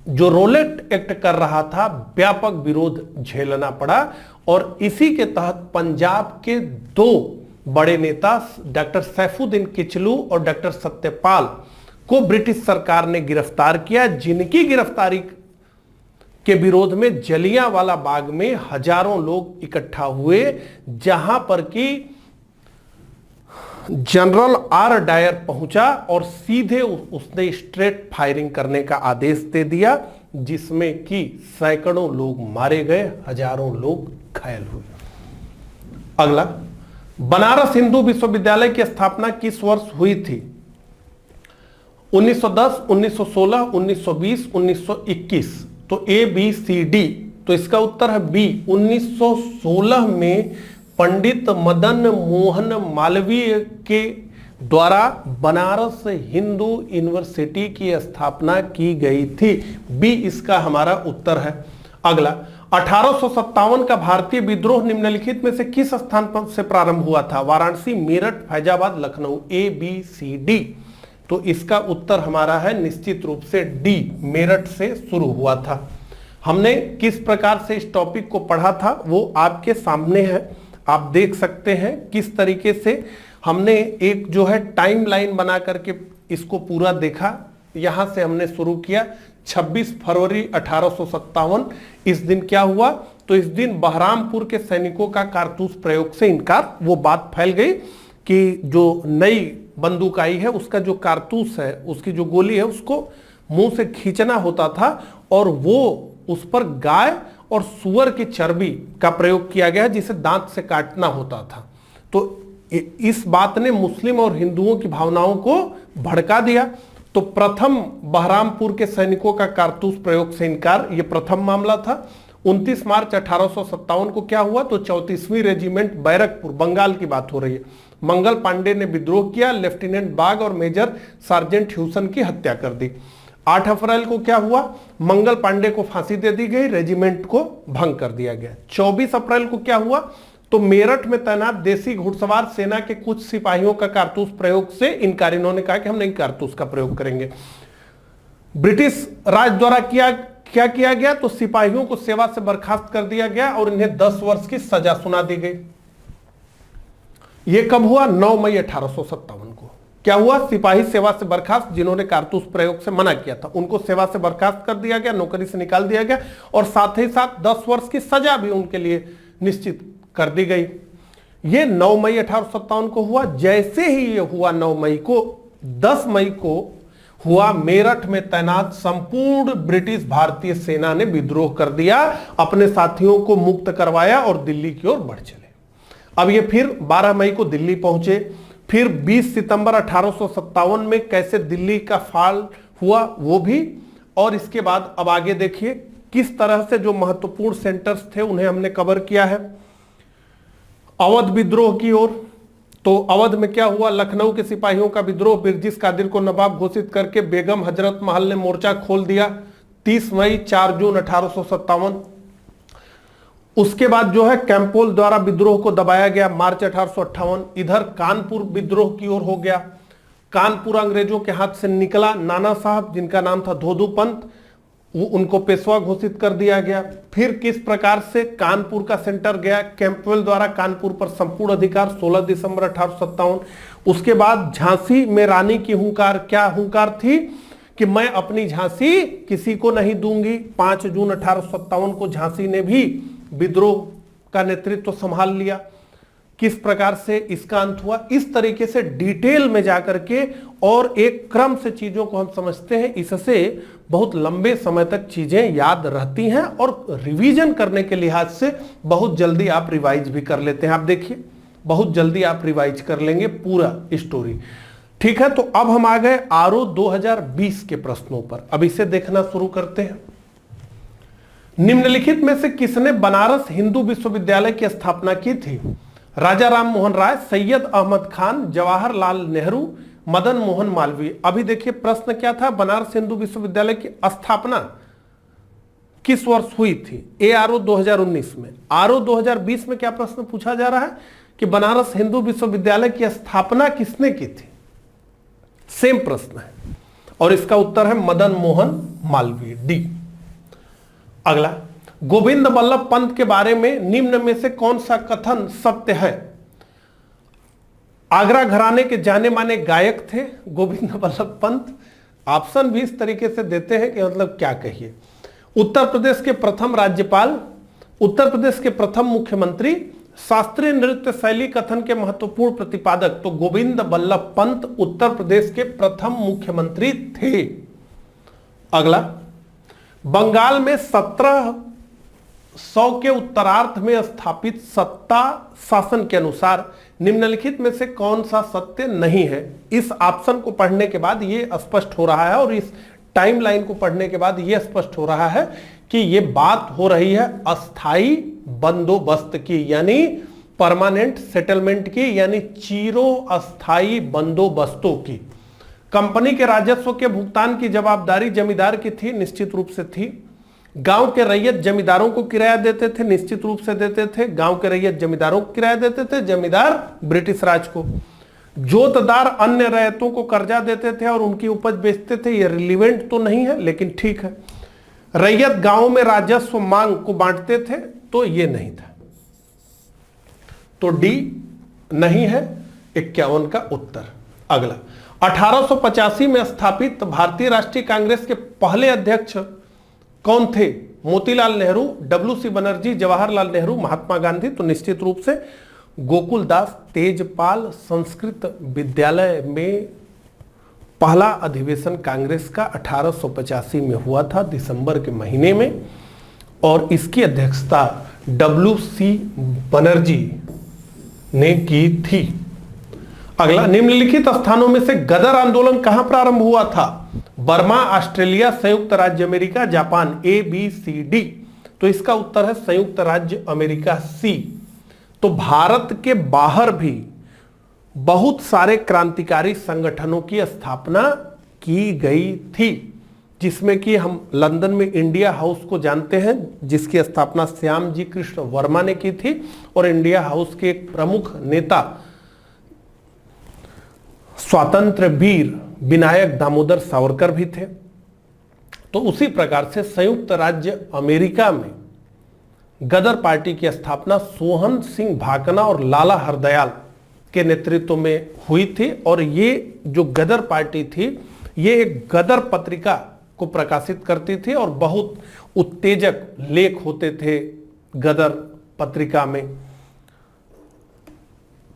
जो रोलेट एक्ट कर रहा था, व्यापक विरोध झेलना पड़ा। और इसी के तहत पंजाब के दो बड़े नेता डॉक्टर सैफुद्दीन किचलू और डॉक्टर सत्यपाल को ब्रिटिश सरकार ने गिरफ्तार किया, जिनकी गिरफ्तारी के विरोध में जलियांवाला बाग में हजारों लोग इकट्ठा हुए, जहां पर कि जनरल आर डायर पहुंचा और सीधे उसने स्ट्रेट फायरिंग करने का आदेश दे दिया, जिसमें कि सैकड़ों लोग मारे गए, हजारों लोग घायल हुए। अगला, बनारस हिंदू विश्वविद्यालय की स्थापना किस वर्ष हुई थी? 1910, 1916, 1920, 1921। तो ए बी सी डी। तो इसका उत्तर है बी। 1916 में पंडित मदन मोहन मालवीय के द्वारा बनारस हिंदू यूनिवर्सिटी की स्थापना की गई थी। बी इसका हमारा उत्तर है। अगला, 1857 का भारतीय विद्रोह निम्नलिखित में से किस स्थान पर से प्रारंभ हुआ था? Varanasi, Meerut, Faizabad, Lucknow. A B C D. तो इसका उत्तर हमारा है निश्चित रूप से डी, मेरठ से शुरू हुआ था। हमने किस प्रकार से इस टॉपिक को पढ़ा था वो आपके सामने है, आप देख सकते हैं किस तरीके से हमने एक जो है टाइम लाइन बना करके इसको पूरा देखा। यहां से हमने शुरू किया 26 फरवरी 1857। इस दिन क्या हुआ? तो इस दिन बहरामपुर के सैनिकों का कारतूस प्रयोग से इनकार। वो बात फैल गई कि जो नई बंदूक आई है उसका जो कारतूस है, उसकी जो गोली है, उसको मुंह से खींचना होता था और वो उस पर गाय और सुअर की चर्बी का प्रयोग किया गया, जिसे दांत से काटना होता था। तो इस बात ने मुस्लिम और हिंदुओं की भावनाओं को भड़का दिया। तो प्रथम बहरामपुर के सैनिकों का कारतूस प्रयोग से इनकार, यह प्रथम मामला था। 29 मार्च 1857 को क्या हुआ? तो 34वीं रेजिमेंट बैरकपुर, बंगाल की बात हो रही है, मंगल पांडे ने विद्रोह किया, लेफ्टिनेंट बाग और मेजर सार्जेंट ह्यूसन की हत्या कर दी। 8 अप्रैल को क्या हुआ? मंगल पांडे को फांसी दे दी गई, रेजिमेंट को भंग कर दिया गया। 24 अप्रैल को क्या हुआ? तो मेरठ में तैनात देसी घुड़सवार सेना के कुछ सिपाहियों का कारतूस प्रयोग से इनकार। इन्होंने कहा कि हम नहीं कारतूस का प्रयोग करेंगे। ब्रिटिश राज द्वारा क्या किया गया? तो सिपाहियों को सेवा से बर्खास्त कर दिया गया और इन्हें 10 वर्ष की सजा सुना दी गई। यह कब हुआ? 9 मई 1857 को। क्या हुआ? सिपाही सेवा से बर्खास्त, जिन्होंने कारतूस प्रयोग से मना किया था उनको सेवा से बर्खास्त कर दिया गया, नौकरी से निकाल दिया गया और साथ ही साथ 10 वर्ष की सजा भी उनके लिए निश्चित कर दी गई। यह 9 मई 1857 को हुआ। जैसे ही यह हुआ 9 मई को, 10 मई को हुआ मेरठ में तैनात संपूर्ण ब्रिटिश भारतीय सेना ने विद्रोह कर दिया, अपने साथियों को मुक्त करवाया और दिल्ली की ओर बढ़ चले। अब ये फिर 12 मई को दिल्ली पहुंचे। फिर 20 सितंबर 1857 में कैसे दिल्ली का फाल हुआ वो भी, और इसके बाद अब आगे देखिए किस तरह से जो महत्वपूर्ण सेंटर्स थे उन्हें हमने कवर किया है। अवध विद्रोह की ओर, तो अवध में क्या हुआ? लखनऊ के सिपाहियों का विद्रोह, बिरजिस कादिर को नवाब घोषित करके बेगम हजरत महल ने मोर्चा खोल दिया। 30 मई 4 जून 1857। उसके बाद जो है कैंपोल द्वारा विद्रोह को दबाया गया, मार्च 1858। इधर कानपुर विद्रोह की ओर हो गया। कानपुर अंग्रेजों के हाथ से निकला। नाना साहब, जिनका नाम था धोधू पंत, वो उनको पेशवा घोषित कर दिया गया। फिर किस प्रकार से कानपुर का सेंटर गया? कैंपवेल द्वारा कानपुर पर संपूर्ण अधिकार, 16 दिसंबर 1857। उसके बाद झांसी में रानी की हुंकार, क्या हुंकार थी? कि मैं अपनी झांसी किसी को नहीं दूंगी। 5 जून 1857 को झांसी ने भी विद्रोह का नेतृत्व संभाल लिया। किस प्रकार से इसका अंत हुआ, इस तरीके से डिटेल में जाकर के और एक क्रम से चीजों को हम समझते हैं। इससे बहुत लंबे समय तक चीजें याद रहती हैं और रिवीजन करने के लिहाज से बहुत जल्दी आप रिवाइज भी कर लेते हैं। आप देखिए, बहुत जल्दी आप रिवाइज कर लेंगे पूरा स्टोरी। ठीक है, तो अब हम आ गए आरओ 2020 के प्रश्नों पर। अब इसे देखना शुरू करते हैं। निम्नलिखित में से किसने बनारस हिंदू विश्वविद्यालय की स्थापना की थी? राजा राम मोहन राय, सैयद अहमद खान, जवाहरलाल नेहरू, मदन मोहन मालवीय। अभी देखिए प्रश्न क्या था? बनारस हिंदू विश्वविद्यालय की स्थापना किस वर्ष हुई थी? ए आरओ 2019 में। आरओ 2020 में क्या प्रश्न पूछा जा रहा है कि बनारस हिंदू विश्वविद्यालय की स्थापना किसने की थी? सेम प्रश्न है और इसका उत्तर है मदन मोहन मालवीय, डी। अगला, गोविंद बल्लभ पंत के बारे में निम्न में से कौन सा कथन सत्य है? आगरा घराने के जाने माने गायक थे गोविंद बल्लभ पंत। ऑप्शन भी इस तरीके से देते हैं कि मतलब क्या कहिए। उत्तर प्रदेश के प्रथम राज्यपाल, उत्तर प्रदेश के प्रथम मुख्यमंत्री, शास्त्रीय नृत्य शैली कथन के महत्वपूर्ण प्रतिपादक। तो गोविंद बल्लभ पंत उत्तर प्रदेश के प्रथम मुख्यमंत्री थे। अगला, बंगाल में 1700 के उत्तरार्ध में स्थापित सत्ता शासन के अनुसार निम्नलिखित में से कौन सा सत्य नहीं है? इस ऑप्शन को पढ़ने के बाद यह स्पष्ट हो रहा है और इस टाइमलाइन को पढ़ने के बाद यह स्पष्ट हो रहा है कि यह बात हो रही है अस्थाई बंदोबस्त की, यानी परमानेंट सेटलमेंट की, यानी चिरस्थायी बंदोबस्तों की। कंपनी के राजस्व के भुगतान की जवाबदारी जमींदार की थी, निश्चित रूप से थी। गांव के रैयत जमींदारों को किराया देते थे, निश्चित रूप से देते थे। गांव के रैयत जमींदारों को किराया देते थे, जमींदार ब्रिटिश राज को। जोतदार अन्य रैयतों को कर्जा देते थे और उनकी उपज बेचते थे। यह रिलीवेंट तो नहीं है लेकिन ठीक है। रैयत गांव में राजस्व मांग को बांटते थे, तो यह नहीं था। तो डी नहीं है 51 का उत्तर। अगला, 1885 में स्थापित भारतीय राष्ट्रीय कांग्रेस के पहले अध्यक्ष कौन थे? मोतीलाल नेहरू, डब्ल्यू.सी. बनर्जी, जवाहरलाल नेहरू, महात्मा गांधी। तो निश्चित रूप से गोकुल दास तेजपाल। संस्कृत विद्यालय में पहला अधिवेशन कांग्रेस का 1885 में हुआ था, दिसंबर के महीने में, और इसकी अध्यक्षता डब्ल्यू.सी. बनर्जी ने की थी। अगला, निम्नलिखित स्थानों में से गदर आंदोलन कहां प्रारंभ हुआ था? बर्मा, ऑस्ट्रेलिया, संयुक्त राज्य अमेरिका, जापान। ए, बी, सी, डी। तो इसका उत्तर है संयुक्त राज्य अमेरिका, सी। तो भारत के बाहर भी बहुत सारे क्रांतिकारी संगठनों की स्थापना की गई थी, जिसमें कि हम लंदन में इंडिया हाउस को जानते हैं, जिसकी स्थापना श्याम जी कृष्ण वर्मा ने की थी, और इंडिया हाउस के एक प्रमुख नेता स्वातंत्र्य वीर विनायक दामोदर सावरकर भी थे। तो उसी प्रकार से संयुक्त राज्य अमेरिका में गदर पार्टी की स्थापना सोहन सिंह भाकना और लाला हरदयाल के नेतृत्व में हुई थी और ये जो गदर पार्टी थी ये एक गदर पत्रिका को प्रकाशित करती थी और बहुत उत्तेजक लेख होते थे गदर पत्रिका में।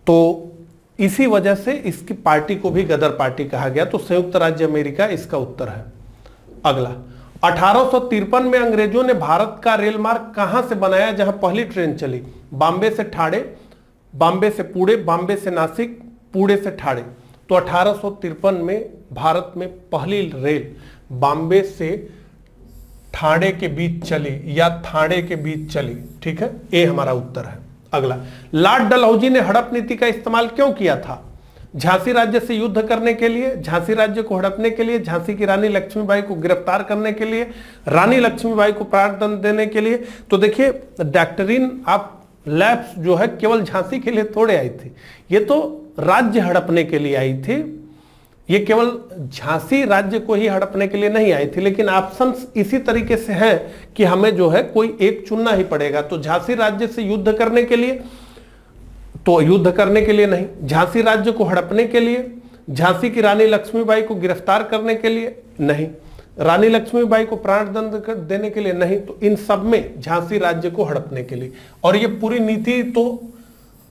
तो इसी वजह से इसकी पार्टी को भी गदर पार्टी कहा गया। तो संयुक्त राज्य अमेरिका इसका उत्तर है। अगला, 1853 में अंग्रेजों ने भारत का रेल मार्ग कहां से बनाया जहां पहली ट्रेन चली? बॉम्बे से ठाणे, बॉम्बे से पुणे, बॉम्बे से नासिक, पुणे से ठाणे। तो 1853 में भारत में पहली रेल बॉम्बे से ठाणे के बीच चली या ठाणे के बीच चली। ठीक है, ये हमारा उत्तर है। अगला, लॉर्ड डलहौजी ने हड़प नीति का इस्तेमाल क्यों किया था? झांसी राज्य से युद्ध करने के लिए, झांसी राज्य को हड़पने के लिए, झांसी की रानी लक्ष्मीबाई को गिरफ्तार करने के लिए, रानी लक्ष्मीबाई को प्राणदंड देने के लिए। तो देखिए, डॉक्ट्रिन ऑफ लैप्स जो है केवल झांसी के लिए थोड़े आई थी, ये तो राज्य हड़पने के लिए आई थी। ये केवल झांसी राज्य को ही हड़पने के लिए नहीं आई थी, लेकिन ऑप्शंस इसी तरीके से हैं कि हमें जो है कोई एक चुनना ही पड़ेगा। तो झांसी राज्य से युद्ध करने के लिए तो युद्ध करने के लिए नहीं, झांसी राज्य को हड़पने के लिए, झांसी की रानी लक्ष्मीबाई को गिरफ्तार करने के लिए नहीं, रानी लक्ष्मीबाई को प्राणदंड देने के लिए नहीं। तो इन सब में झांसी राज्य को हड़पने के लिए। और ये पूरी नीति तो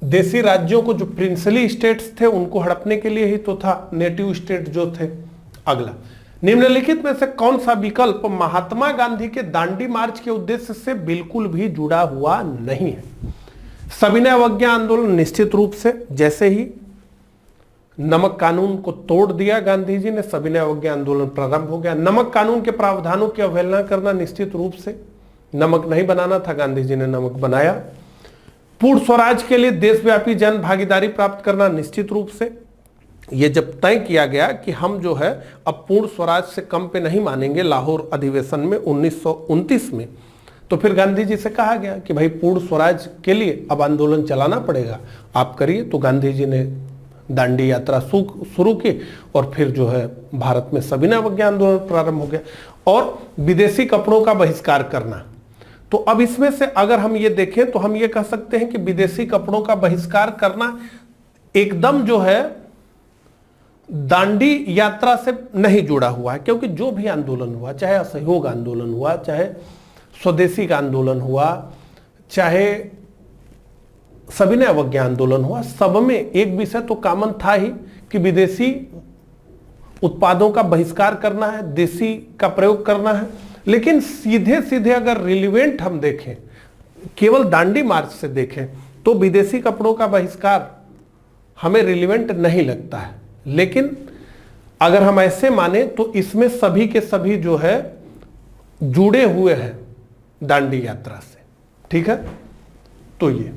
देसी राज्यों को, जो प्रिंसली स्टेट्स थे, उनको हड़पने के लिए ही तो था, नेटिव स्टेट जो थे। अगला, निम्नलिखित में से कौन सा विकल्प महात्मा गांधी के दांडी मार्च के उद्देश्य से बिल्कुल भी जुड़ा हुआ नहीं है? सविनय अवज्ञा आंदोलन निश्चित रूप से, जैसे ही नमक कानून को तोड़ दिया गांधी जी ने, सविनय अवज्ञा आंदोलन प्रारंभ हो गया। नमक कानून के प्रावधानों की अवहेलना करना निश्चित रूप से, नमक नहीं बनाना था, गांधी जी ने नमक बनाया। पूर्ण स्वराज के लिए देशव्यापी जन भागीदारी प्राप्त करना निश्चित रूप से, यह जब तय किया गया कि हम जो है अब पूर्ण स्वराज से कम पे नहीं मानेंगे लाहौर अधिवेशन में 1929 में, तो फिर गांधी जी से कहा गया कि भाई पूर्ण स्वराज के लिए अब आंदोलन चलाना पड़ेगा, आप करिए। तो गांधी जी ने दांडी यात्रा शुरू की और फिर जो है भारत में सविनय अवज्ञा आंदोलन प्रारंभ हो गया। और विदेशी कपड़ों का बहिष्कार करना, तो अब इसमें से अगर हम ये देखें तो हम ये कह सकते हैं कि विदेशी कपड़ों का बहिष्कार करना एकदम जो है दांडी यात्रा से नहीं जुड़ा हुआ है, क्योंकि जो भी आंदोलन हुआ, चाहे असहयोग आंदोलन हुआ, चाहे स्वदेशी का आंदोलन हुआ, चाहे सविनय अवज्ञा आंदोलन हुआ, सब में एक विषय तो कॉमन था ही कि विदेशी उत्पादों का बहिष्कार करना है, देसी का प्रयोग करना है। लेकिन सीधे सीधे अगर रिलेवेंट हम देखें, केवल दांडी मार्च से देखें, तो विदेशी कपड़ों का बहिष्कार हमें रिलेवेंट नहीं लगता है। लेकिन अगर हम ऐसे माने तो इसमें सभी के सभी जो है जुड़े हुए हैं दांडी यात्रा से। ठीक है, तो ये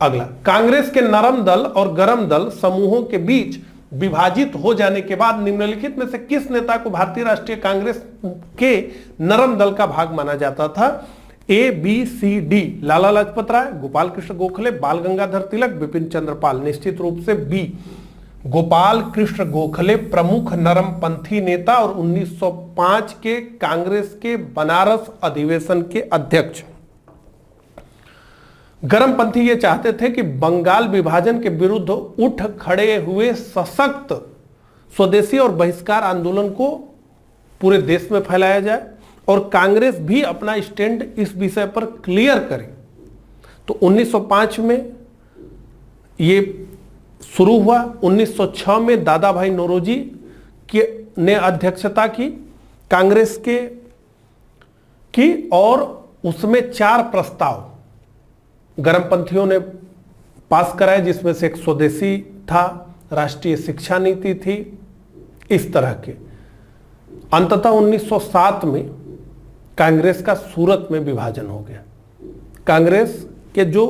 अगला, कांग्रेस के नरम दल और गरम दल समूहों के बीच विभाजित हो जाने के बाद निम्नलिखित में से किस नेता को भारतीय राष्ट्रीय कांग्रेस के नरम दल का भाग माना जाता था? ए, B, C, D. Lala Lajpat Rai, Gopal Krishna Gokhale, बाल गंगाधर तिलक, बिपिन चंद्र पाल। निश्चित रूप से बी, गोपाल कृष्ण गोखले प्रमुख नरमपंथी नेता और 1905 के कांग्रेस के बनारस अधिवेशन के अध्यक्ष। गरमपंथी ये चाहते थे कि बंगाल विभाजन के विरुद्ध उठ खड़े हुए सशक्त स्वदेशी और बहिष्कार आंदोलन को पूरे देश में फैलाया जाए और कांग्रेस भी अपना स्टैंड इस विषय पर क्लियर करे। तो 1905 में ये शुरू हुआ। 1906 में दादा भाई नौरोजी ने अध्यक्षता की कांग्रेस की और उसमें 4 प्रस्ताव गरमपंथियों ने पास कराए, जिसमें से एक स्वदेशी था, राष्ट्रीय शिक्षा नीति थी, इस तरह के। अंततः 1907 में कांग्रेस का सूरत में विभाजन हो गया। कांग्रेस के जो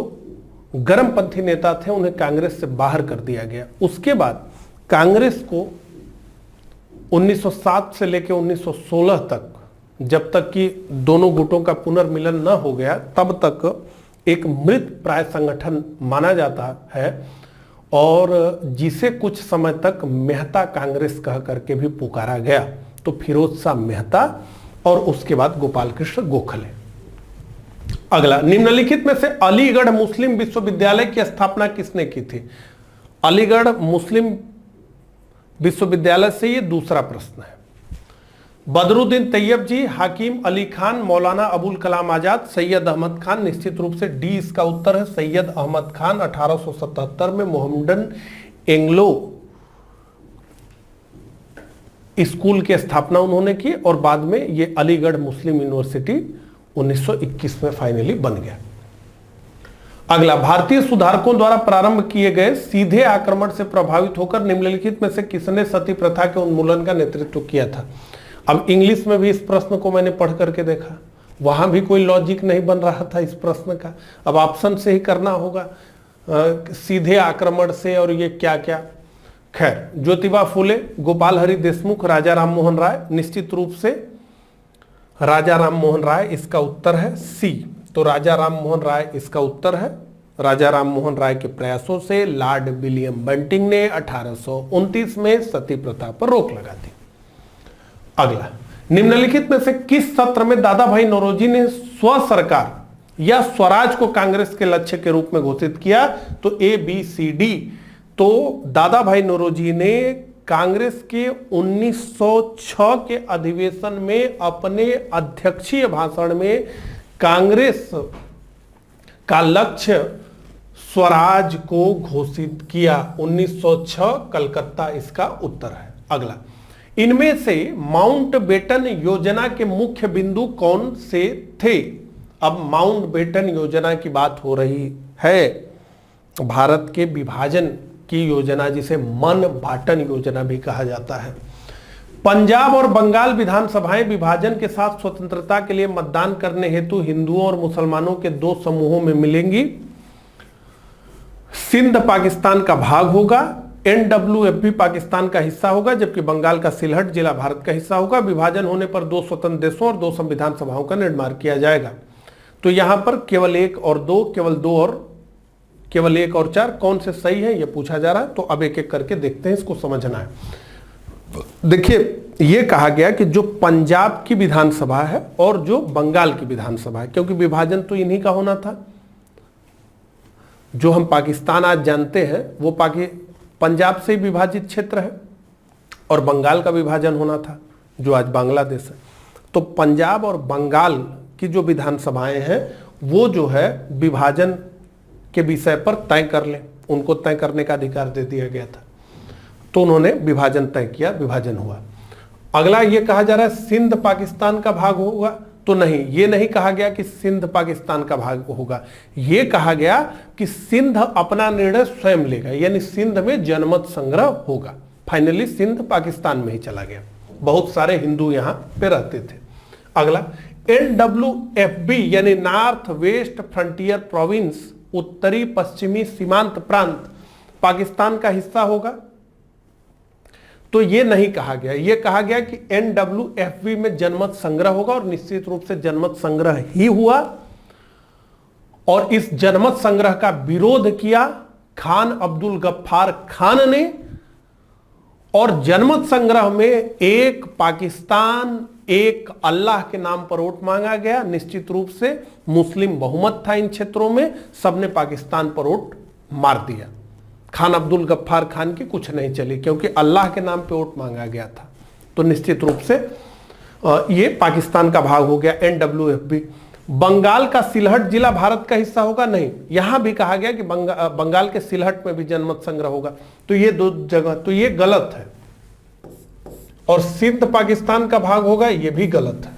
गरमपंथी नेता थे उन्हें कांग्रेस से बाहर कर दिया गया। उसके बाद कांग्रेस को 1907 से लेकर 1916 तक, जब तक कि दोनों गुटों का पुनर्मिलन न हो गया, तब तक एक मृत प्राय संगठन माना जाता है और जिसे कुछ समय तक मेहता कांग्रेस कह करके भी पुकारा गया। तो फिरोज शाह मेहता और उसके बाद गोपाल कृष्ण गोखले। अगला, निम्नलिखित में से अलीगढ़ मुस्लिम विश्वविद्यालय की स्थापना किसने की थी? अलीगढ़ मुस्लिम विश्वविद्यालय से ये दूसरा प्रश्न है। बदरुद्दीन तैयब जी, हाकिम अली खान, मौलाना अबुल कलाम आजाद, सैयद अहमद खान, निश्चित रूप से डी इसका उत्तर है। सैयद अहमद खान 1877 में मोहम्मडन एंग्लो स्कूल की स्थापना उन्होंने की और बाद में ये अलीगढ़ मुस्लिम यूनिवर्सिटी 1921 में फाइनली बन गया। अगला, भारतीय सुधारकों द्वारा प्रारंभ किए गए सीधे आक्रमण से प्रभावित होकर निम्नलिखित में से किसने सती प्रथा के उन्मूलन का नेतृत्व किया था। अब इंग्लिश में भी इस प्रश्न को मैंने पढ़ करके देखा, वहां भी कोई लॉजिक नहीं बन रहा था इस प्रश्न का। अब ऑप्शन से ही करना होगा, सीधे आक्रमण से और ये क्या क्या। खैर, ज्योतिबा फुले, गोपाल हरि देशमुख, राजा राम मोहन राय, निश्चित रूप से राजा राम मोहन राय इसका उत्तर है सी। तो राजा राम मोहन राय इसका उत्तर है। राजा राम मोहन राय के प्रयासों से लॉर्ड विलियम बंटिंग ने 1829 में सती प्रथा पर रोक लगा दी। अगला, निम्नलिखित में से किस सत्र में दादा भाई नौरोजी ने स्व सरकार या स्वराज को कांग्रेस के लक्ष्य के रूप में घोषित किया। तो ए बी सी डी। तो दादा भाई नौरोजी ने कांग्रेस के 1906 के अधिवेशन में अपने अध्यक्षीय भाषण में कांग्रेस का लक्ष्य स्वराज को घोषित किया। 1906 कलकत्ता इसका उत्तर है। अगला, इनमें से माउंटबेटन योजना के मुख्य बिंदु कौन से थे। अब माउंटबेटन योजना की बात हो रही है, भारत के विभाजन की योजना, जिसे मन बाटन योजना भी कहा जाता है। पंजाब और बंगाल विधानसभाएं विभाजन के साथ स्वतंत्रता के लिए मतदान करने हेतु हिंदुओं और मुसलमानों के दो समूहों में मिलेंगी। सिंध पाकिस्तान का भाग होगा, NWFB पाकिस्तान का हिस्सा होगा, जबकि बंगाल का सिलहट जिला भारत का हिस्सा होगा। विभाजन होने पर दो स्वतंत्र देशों और दो संविधान सभाओं का निर्माण किया जाएगा। तो यहां पर केवल 1 और 2, केवल 2 और केवल 1 और 4 कौन से सही है, यह पूछा जा रहा है। तो अब एक एक करके देखते हैं, इसको समझना है। देखिए, यह कहा गया कि जो पंजाब की विधानसभा है और जो बंगाल की विधानसभा है, क्योंकि विभाजन तो इन्हीं का होना था। जो हम पाकिस्तान आज जानते हैं वो पंजाब से विभाजित क्षेत्र है और बंगाल का विभाजन होना था जो आज बांग्लादेश है। तो पंजाब और बंगाल की जो विधानसभाएं हैं वो जो है विभाजन के विषय पर तय कर लें, उनको तय करने का अधिकार दे दिया गया था। तो उन्होंने विभाजन तय किया, विभाजन हुआ। अगला ये कहा जा रहा है सिंध पाकिस्तान का भाग होगा। तो नहीं, ये नहीं कहा गया कि सिंध पाकिस्तान का भाग होगा, ये कहा गया कि सिंध अपना निर्णय स्वयं लेगा, यानी सिंध में जनमत संग्रह होगा। फाइनली सिंध पाकिस्तान में ही चला गया, बहुत सारे हिंदू यहां पे रहते थे। अगला, NWFB यानी नॉर्थ वेस्ट फ्रंटियर प्रोविंस, उत्तरी पश्चिमी सीमांत प्रांत पाकिस्तान का हिस्सा होगा। तो यह नहीं कहा गया, यह कहा गया कि NWFB में जनमत संग्रह होगा और निश्चित रूप से जनमत संग्रह ही हुआ। और इस जनमत संग्रह का विरोध किया खान अब्दुल गफ्फार खान ने। और जनमत संग्रह में एक पाकिस्तान एक अल्लाह के नाम पर वोट मांगा गया। निश्चित रूप से मुस्लिम बहुमत था इन क्षेत्रों में, सबने पाकिस्तान पर वोट मार दिया। खान अब्दुल गफ्फार खान की कुछ नहीं चली क्योंकि अल्लाह के नाम पे वोट मांगा गया था। तो निश्चित रूप से ये पाकिस्तान का भाग हो गया NWFB। बंगाल का सिलहट जिला भारत का हिस्सा होगा, नहीं, यहां भी कहा गया कि बंगाल के सिलहट में भी जनमत संग्रह होगा। तो ये दो जगह, तो ये गलत है। और सिंध पाकिस्तान का भाग होगा, ये भी गलत है।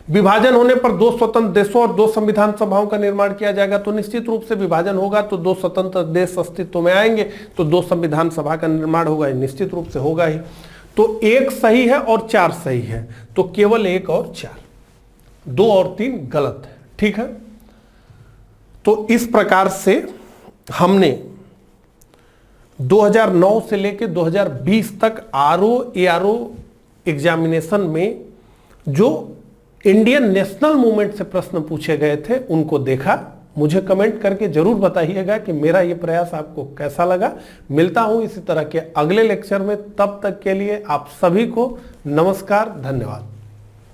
विभाजन होने पर दो स्वतंत्र देशों और दो संविधान सभाओं का निर्माण किया जाएगा। तो निश्चित रूप से विभाजन होगा तो दो स्वतंत्र देश अस्तित्व में आएंगे, तो दो संविधान सभा का निर्माण होगा, निश्चित रूप से होगा ही। तो 1 सही है और 4 सही है, तो केवल 1 और 4, 2 और 3 गलत है। ठीक है, तो इस प्रकार से हमने 2009 से लेकर 2020 तक RO-ARO एग्जामिनेशन में जो इंडियन नेशनल मूवमेंट से प्रश्न पूछे गए थे उनको देखा। मुझे कमेंट करके जरूर बताइएगा कि मेरा ये प्रयास आपको कैसा लगा। मिलता हूं इसी तरह के अगले लेक्चर में, तब तक के लिए आप सभी को नमस्कार, धन्यवाद।